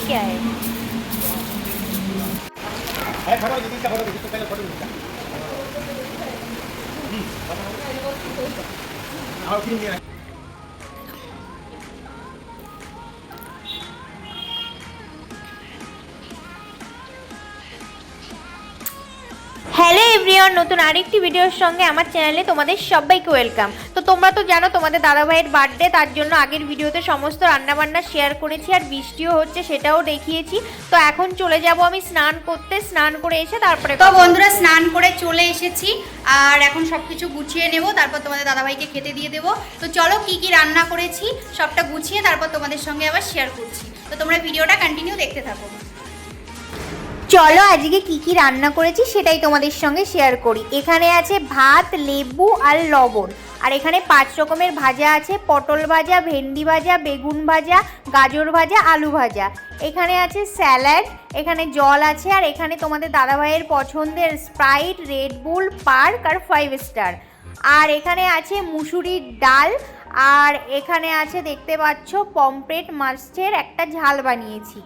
क्या है? Hello everyone, নতুন আরেকটি ভিডিওর সঙ্গে আমার চ্যানেলে তোমাদের সবাইকে ওয়েলকাম। তো তোমরা তো জানো তোমাদের দাদাভাইয়ের বার্থডে, তার জন্য আগের ভিডিওতে সমস্ত রান্নাবান্না শেয়ার করেছি আর বৃষ্টিও হচ্ছে সেটাও দেখিয়েছি। তো এখন চলে যাব আমি স্নান করতে, স্নান করে এসে তারপরে। তো বন্ধুরা স্নান করে চলে এসেছি আর এখন সব কিছু গুছিয়ে নেব, তারপর তোমাদের দাদাভাইকে খেতে দিয়ে দেবো। তো চলো কি কি রান্না করেছি সবটা গুছিয়ে তারপর তোমাদের সঙ্গে আবার শেয়ার করছি। তো তোমরা ভিডিওটা কন্টিনিউ দেখতে থাকো। চলো আজকে কি কি রান্না করেছি সেটাই তোমাদের সঙ্গে শেয়ার করি। এখানে আছে ভাত, লেবু আর লবণ। আর এখানে 5 রকমের ভাজা আছে, পটল ভাজা, ভেন্ডি ভাজা, বেগুন ভাজা, গাজর ভাজা, আলু ভাজা। এখানে আছে স্যালাড, এখানে জল আছে, আর এখানে তোমাদের দাদাভাইয়ের পছন্দের স্প্রাইট, রেড বুল, পার্ক আর 5 স্টার। আর এখানে আছে মুসুরির ডাল, আর এখানে আছে দেখতে পাচ্ছ পমফ্রেট মাছের একটা ঝাল বানিয়েছি।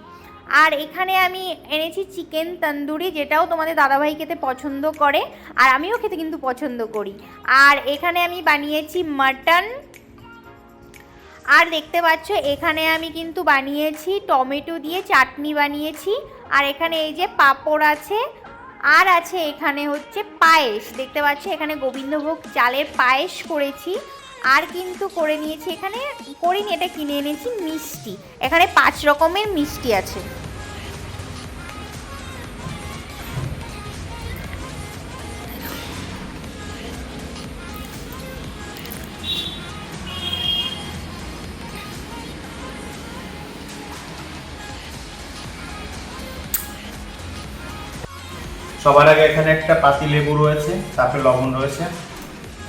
আর এখানে আমি এনেছি চিকেন তন্দুরি, যেটাও তোমাদের দাদাভাই খেতে পছন্দ করে আর আমিও খেতে কিন্তু পছন্দ করি। আর এখানে আমি বানিয়েছি মাটন। আর দেখতে পাচ্ছ এখানে আমি কিন্তু বানিয়েছি টমেটো দিয়ে চাটনি বানিয়েছি। আর এখানে এই যে পাঁপড় আছে, আর আছে এখানে হচ্ছে পায়েস। দেখতে পাচ্ছ এখানে গোবিন্দভোগ চালের পায়েস করেছি। আর কিন্তু করে নিয়েছি, এখানে করিনি, এটা কিনে এনেছি মিষ্টি। এখানে 5 রকমের মিষ্টি আছে। সবার আগে এখানে একটা পাতি লেবু রয়েছে, তারপরে লবণ রয়েছে,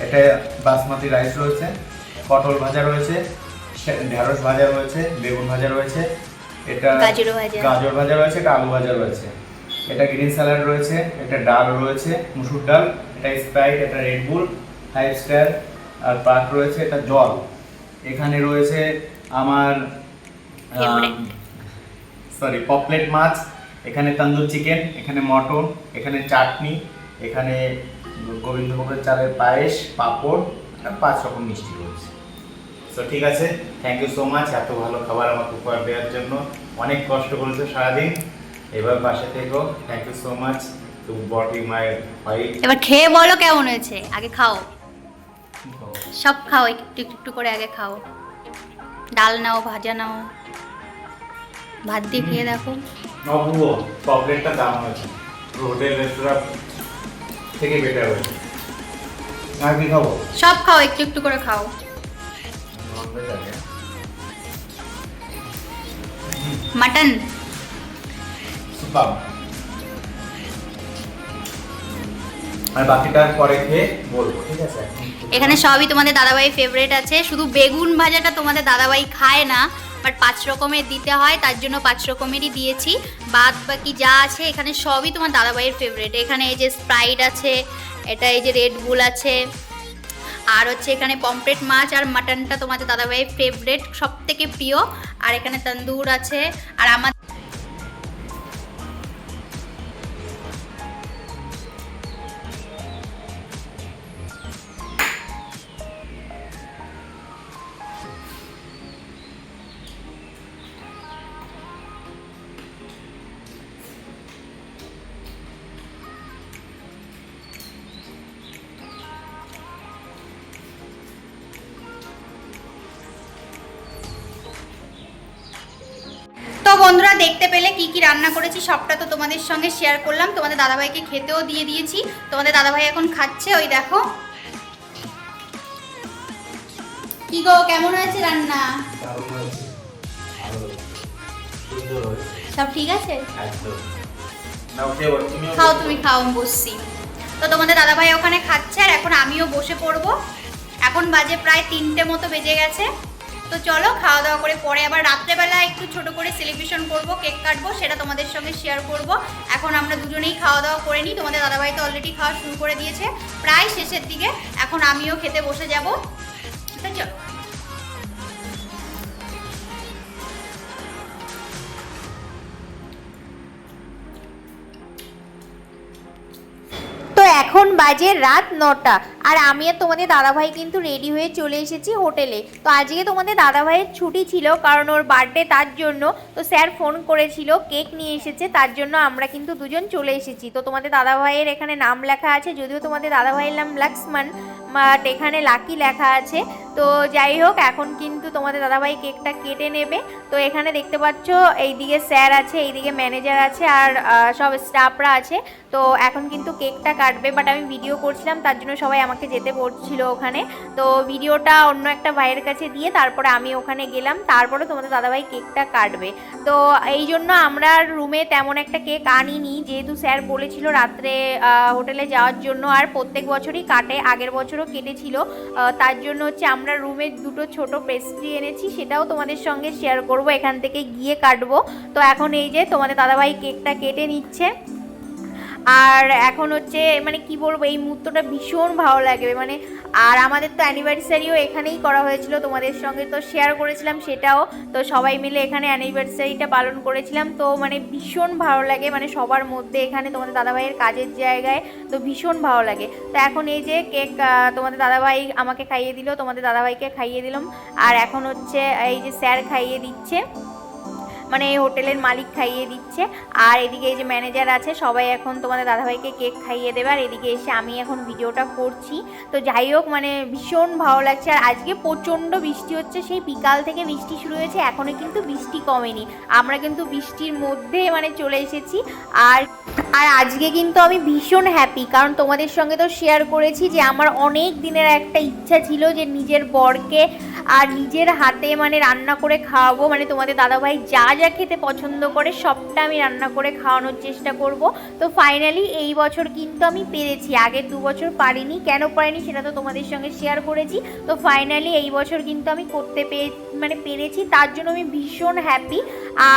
এটা বাসমতি রাইস রয়েছে, পটল ভাজা রয়েছে, ঢেঁড়স ভাজা রয়েছে, বেগুন ভাজা রয়েছে, এটা গাজর ভাজা রয়েছে, এটা আলু ভাজা রয়েছে, এটা গ্রিন স্যালাড রয়েছে, এটা ডাল রয়েছে মুসুর ডাল, এটা স্প্রাইট, এটা রেড বুল, 5 স্টার আর পার্ক রয়েছে, এটা জল। এখানে রয়েছে আমার পপলেট মাছ, এখানে তন্দুর চিকেন, এখানে মটন, এখানে চাটনি, এখানে গোবিন্দভোগের চালের পায়েস, পাঁপড় আর 5 রকম মিষ্টি রয়েছে। তো ঠিক আছে, থ্যাংক ইউ সো মাচ এত ভালো খাবার আমাকে উপহার দেওয়ার জন্য। অনেক কষ্ট করেছো সারাদিন, এবার পাশে থেকো। Thank you so much to body my fight. এবার খেয়ে বলো কেমন হয়েছে, আগে খাও, সব খাও, একটু একটু করে আগে খাও। ডাল নাও, ভাজা নাও, ভাত দিয়ে খেয়ে দেখো। অপূর্ব, পপলেটটা দাম হয়েছে, হোটেল রেস্টুরেন্ট থেকে বেটার হয়েছে। আর কি খাবো? সব খাও, একটু একটু করে খাও। Mutton super. আর বাকিটা পরে খেয়ে বলবো, ঠিক আছে? এখানে সবই তোমাদের দাদাভাই ফেভারিট আছে, শুধু বেগুন ভাজাটা তোমাদের দাদাভাই খায় না, বাট 5 রকমের দিতে হয়, তার জন্য 5 রকমেরই দিয়েছি। বাদ বাকি যা আছে এখানে সবই তোমার দাদাভাইয়ের ফেভারিট। এখানে এই যে স্প্রাইট আছে, এটা এই যে রেড বুল আছে, আর হচ্ছে এখানে পমফ্রেট মাছ আর মাটনটা তোমাদের দাদাভাইয়ের ফেভারিট, সব থেকে প্রিয়। আর এখানে তন্দুর আছে। আর আমার তো বন্ধুরা দেখতে পেলে কি কি রান্না করেছি সবটা তো তোমাদের সঙ্গে শেয়ার করলাম। তোমাদের দাদাভাইকে খেতেও দিয়ে দিয়েছি, তোমাদের দাদাভাই এখন খাচ্ছে, ওই দেখো। কি গো, কেমন হয়েছে রান্না? সব ঠিক আছে? খাও, তুমি খাও, বসছি। তো তোমাদের দাদাভাই ওখানে খাচ্ছে আর এখন আমিও বসে পড়বো। এখন বাজে প্রায় 3টে মতো বেজে গেছে। তো চলো খাওয়া দাওয়া করে পরে আবার রাত্রেবেলা একটু ছোট করে সেলিব্রেশন করব, কেক কাটবো, সেটা তোমাদের সঙ্গে শেয়ার করব। এখন আমরা দুজনেই খাওয়া দাওয়া করে নিই। তোমাদের দাদাভাই তো অলরেডি খাওয়া শুরু করে দিয়েছে, প্রায় শেষের দিকে, এখন আমিও খেতে বসে যাব। তো চলো। এখন বাজে রাত 9টা আর আমি আর তোমাদের দাদাভাই কিন্তু রেডি হয়ে চলে এসেছি হোটেলে। তো আজকে তোমাদের দাদাভাইয়ের ছুটি ছিল কারণ ওর বার্থডে, তার জন্য তো স্যার ফোন করেছিল, কেক নিয়ে এসেছে, তার জন্য আমরা কিন্তু দুজন চলে এসেছি। তো তোমাদের দাদাভাইয়ের এখানে নাম লেখা আছে, যদিও তোমাদের দাদাভাইয়ের নাম লক্ষ্মণ, বাট এখানে লাকি লেখা আছে। তো যাই হোক, এখন কিন্তু তোমাদের দাদাভাই কেকটা কেটে নেবে। তো এখানে দেখতে পাচ্ছ এইদিকে স্যার আছে, এইদিকে ম্যানেজার আছে আর সব স্টাফরা আছে। তো এখন কিন্তু কেকটা কাটবে, বাট আমি ভিডিও করছিলাম তার জন্য সবাই আমাকে যেতে বলছিল ওখানে। তো ভিডিওটা অন্য একটা ভাইয়ের কাছে দিয়ে তারপরে আমি ওখানে গেলাম, তারপরে তোমাদের দাদাভাই কেকটা কাটবে। তো এই জন্য আমরা রুমে তেমন একটা কেক আনিনি, যেহেতু স্যার বলেছিল রাত্রে হোটেলে যাওয়ার জন্য, আর প্রত্যেক বছরই কাটে, আগের বছরও কেটেছিল। তার জন্য হচ্ছে আমরা রুমে দুটো ছোট পেস্ট্রি এনেছি, সেটাও তোমাদের সঙ্গে শেয়ার করব, এখান থেকে গিয়ে কাটবো। তো এখন এই যে তোমাদের দাদাভাই কেকটা কেটে নিচ্ছে। আর এখন হচ্ছে মানে কি বলবো, এই মুহূর্তটা ভীষণ ভালো লাগবে মানে। আর আমাদের তো অ্যানিভার্সারিও এখানেই করা হয়েছিল, তোমাদের সঙ্গে তো শেয়ার করেছিলাম সেটাও। তো সবাই মিলে এখানে অ্যানিভার্সারিটা পালন করেছিলাম। তো মানে ভীষণ ভালো লাগে মানে সবার মধ্যে এখানে তোমাদের দাদাভাইয়ের কাজের জায়গায়, তো ভীষণ ভালো লাগে। তো এখন এই যে কেক তোমাদের দাদাভাই আমাকে খাইয়ে দিল, তোমাদের দাদাভাইকে খাইয়ে দিলাম। আর এখন হচ্ছে এই যে স্যার খাইয়ে দিচ্ছে, মানে এই হোটেলের মালিক খাইয়ে দিচ্ছে। আর এদিকে এই যে ম্যানেজার আছে, সবাই এখন তোমাদের দাদাভাইকে কেক খাইয়ে দেবে। আর এদিকে এসে আমি এখন ভিডিওটা করছি। তো যাই হোক, মানে ভীষণ ভালো লাগছে। আর আজকে প্রচণ্ড বৃষ্টি হচ্ছে, সেই বিকাল থেকে বৃষ্টি শুরু হয়েছে, এখনও কিন্তু বৃষ্টি কমেনি। আমরা কিন্তু বৃষ্টির মধ্যে মানে চলে এসেছি। আর আজকে কিন্তু আমি ভীষণ হ্যাপি, কারণ তোমাদের সঙ্গে তো শেয়ার করেছি যে আমার অনেক দিনের একটা ইচ্ছা ছিল যে নিজের বরকে আর নিজের হাতে মানে রান্না করে খাওয়াবো। মানে তোমাদের দাদাভাই যা যা খেতে পছন্দ করে সবটা আমি রান্না করে খাওয়ানোর চেষ্টা করব। তো ফাইনালি এই বছর কিন্তু আমি পেরেছি, আগের 2 বছর পারিনি। কেন পারিনি সেটা তো তোমাদের সঙ্গে শেয়ার করেছি। তো ফাইনালি এই বছর কিন্তু আমি করতে পেরেছি, তার জন্য আমি ভীষণ হ্যাপি।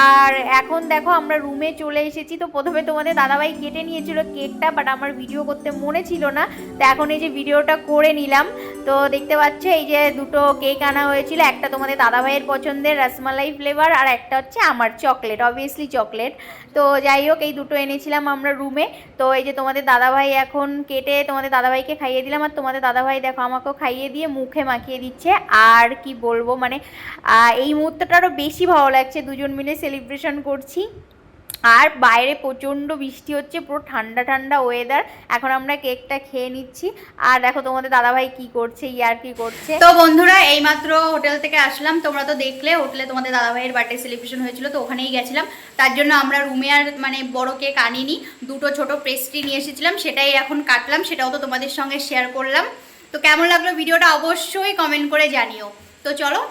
আর এখন দেখো আমরা রুমে চলে এসেছি। তো প্রথমে তোমাদের দাদাভাই কেটে নিয়েছিল কেকটা, বাট আমার ভিডিও করতে মনে ছিল না। তো এখন এই যে ভিডিওটা করে নিলাম। তো দেখতে পাচ্ছ এই যে দুটো কেক আনা হয়েছিল, একটা তোমাদের দাদাভাইয়ের পছন্দের রসমালাই ফ্লেভার, আর একটা হচ্ছে আমার চকলেট, অবভিয়াসলি চকলেট। তো যাই হোক, এই দুটো এনেছিলাম আমরা রুমে। তো এই যে তোমাদের দাদাভাই এখন কেটে তোমাদের দাদাভাইকে খাইয়ে দিলাম, আর তোমাদের দাদাভাই দেখো আমাকেও খাইয়ে দিয়ে মুখে মাখিয়ে দিচ্ছে। আর কি বলবো মানে এই মুহূর্তটা আরও বেশি ভালো লাগছে, দুজন মিলে সেলিব্রেশন করছি। আর বাইরে প্রচণ্ড বৃষ্টি হচ্ছে, পুরো ঠান্ডা ঠান্ডা ওয়েদার। এখন আমরা কেকটা খেয়ে নিচ্ছি। আর দেখো তোমাদের দাদাভাই কি করছে, ইয়ার কি করছে। তো বন্ধুরা, এইমাত্র হোটেল থেকে আসলাম, তোমরা তো দেখলে হোটেলে তোমাদের দাদাভাইয়ের বার্থডে সেলিব্রেশন হয়েছিল, তো ওখানেই গেছিলাম। তার জন্য আমরা রুমে আর মানে বড় কেক আনিনি, দুটো ছোট পেস্ট্রি নিয়ে এসেছিলাম, সেটাই এখন কাটলাম, সেটাও তো তোমাদের সঙ্গে শেয়ার করলাম। তো কেমন লাগলো ভিডিওটা অবশ্যই কমেন্ট করে জানিও। তো চলো